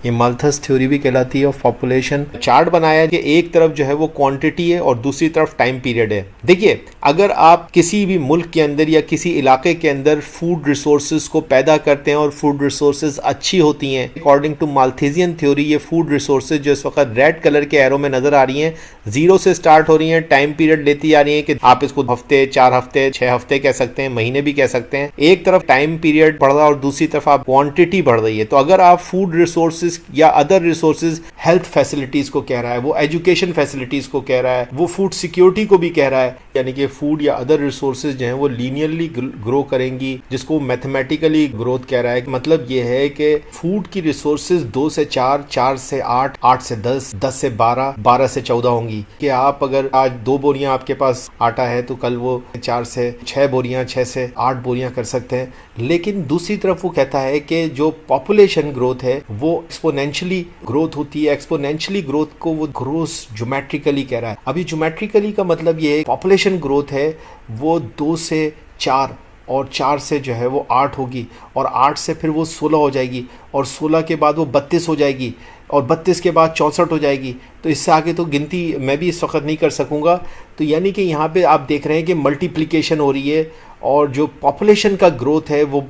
ये Malthus theory भी कहलाती है ऑफ पॉपुलेशन। चार्ट बनाया है कि एक तरफ जो है वो क्वांटिटी है और दूसरी तरफ टाइम पीरियड है। देखिए, अगर आप किसी भी मुल्क के अंदर या किसी इलाके के अंदर फूड रिसोर्सेज को पैदा करते हैं और फूड रिसोर्सेज अच्छी होती हैं, अकॉर्डिंग टू माल्थेजियन थ्योरी, ये फूड रिसोर्सेज जो इस वक्त रेड कलर के एरो में नजर आ रही हैं, 0 से स्टार्ट हो रही हैं, टाइम पीरियड लेती आ रही हैं कि आप इसको हफ्ते, 4 हफ्ते, 6 हफ्ते कह सकते हैं, महीने भी कह सकते हैं। एक तरफ टाइम पीरियड बढ़ रहा है और दूसरी तरफ आप क्वांटिटी बढ़ रही है। तो अगर आप फूड रिसोर्सेज या अदर रिसोर्सेज, हेल्थ फैसिलिटीज को कह रहा है, वो एजुकेशन फैसिलिटीज को कह रहा है, वो फूड सिक्योरिटी को भी कह रहा है, यानी कि फूड या अदर रिसोर्सेज जो हैं वो लीनियरली ग्रो करेंगी, जिसको मैथमेटिकली ग्रोथ कह रहा है। मतलब ये है कि फूड की रिसोर्सेज 2 से 4, 4 से 8, 8 से 10, 10 से 12, 12 से 14 होंगी। कि आप अगर आज 2 बोरियां आपके पास आटा है तो कल वो 4 से 6 बोरियां, 6 से 8 बोरियां कर सकते हैं। लेकिन दूसरी तरफ वो कहता है कि जो पॉपुलेशन ग्रोथ है वो एक्सपोनेंशियली ग्रोथ होती है। एक्सपोनेंशियली ग्रोथ को वो ग्रोस ज्योमेट्रिकली कह रहा है। अभी ज्योमेट्रिकली का मतलब ये है पॉपुलेशन ग्रोथ है वो 2 से 4 और 4 से जो है वो 8 होगी और 8 से फिर वो 16 हो जाएगी और 16 के बाद वो 32 हो जाएगी और 32 के बाद 64 हो जाएगी। तो इससे आगे तो गिनती मैं भी इस वक्त नहीं कर सकूंगा। तो यानी कि यहाँ पे आप देख रहे हैं कि मल्टीप्लिकेशन हो रही है और जो पॉपुलेशन का ग्रोथ है वो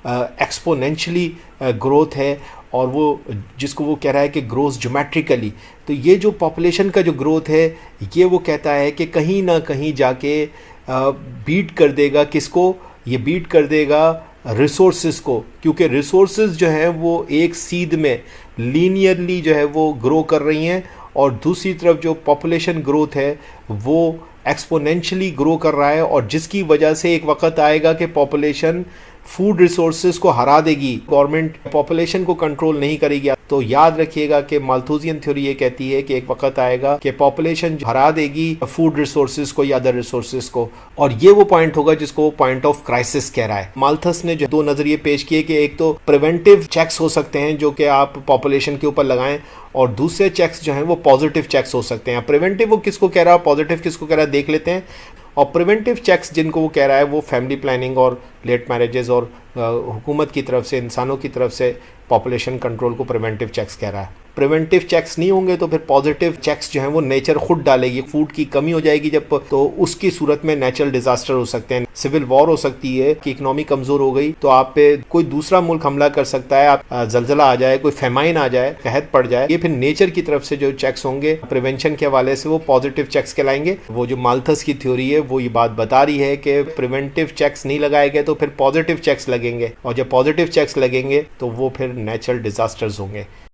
एक्सपोनेंशियली ग्रोथ है और वो जिसको वो कह रहा है कि ग्रोथ ज्योमेट्रिकली। तो ये जो पॉपुलेशन का जो ग्रोथ है ये वो कहता है कि कहीं ना कहीं जाके बीट कर देगा किसको, ये बीट कर देगा रिसोर्सेज को, क्योंकि रिसोर्सेज जो है वो एक सीध में लीनियरली जो है वो ग्रो कर रही हैं और दूसरी तरफ जो पॉपुलेशन ग्रोथ है वो एक्सपोनेंशियली ग्रो कर रहा है और जिसकी वजह से एक वक्त आएगा कि पॉपुलेशन फूड रिसोर्सेज को हरा देगी, गवर्नमेंट पॉपुलेशन को कंट्रोल नहीं करेगी। तो याद रखिएगा कि माल्थुसियन थ्योरी ये कहती है कि एक वक्त आएगा कि पॉपुलेशन हरा देगी फूड रिसोर्सेज को या अदर रिसोर्सेज को, और ये वो पॉइंट होगा जिसको पॉइंट ऑफ क्राइसिस कह रहा है। माल्थस ने जो 2 नजरिए पेश किए कि एक तो प्रिवेंटिव चेक्स हो सकते हैं जो कि आप पॉपुलेशन के ऊपर लगाएं और दूसरे चेक्स जो हैं वो पॉजिटिव चेक्स हो सकते हैं। प्रिवेंटिव वो किसको कह रहा है, पॉजिटिव किसको कह रहा है, देख लेते हैं। और प्रिवेंटिव चेक्स जिनको वो कह रहा है वो फैमिली प्लानिंग और लेट मैरिजेस और हुकूमत की तरफ से, इंसानों की तरफ से पॉपुलेशन कंट्रोल को प्रिवेंटिव चेक्स कह रहा है। प्रिवेंटिव चेक्स नहीं होंगे तो फिर पॉजिटिव चेक्स जो हैं वो नेचर खुद डालेगी। फूड की कमी हो जाएगी जब, तो उसकी सूरत में नेचुरल डिजास्टर हो सकते हैं, सिविल वॉर हो सकती है कि इकोनॉमी कमजोर हो गई तो आप पे कोई दूसरा मुल्क हमला कर सकता है, आप जलजला आ जाए, कोई फेमाइन आ जाए, कहत पड़ जाए। ये फिर नेचर की तरफ से जो चेक्स होंगे प्रिवेंशन के हवाले से वो पॉजिटिव चेक्स कहलाएंगे। वो जो माल्थस की थ्योरी है वो ये बात बता रही है कि प्रिवेंटिव चेक्स नहीं लगाए गए तो फिर पॉजिटिव चेक्स लगेंगे और जब पॉजिटिव चेक्स लगेंगे तो वो फिर नेचुरल डिजास्टर्स होंगे।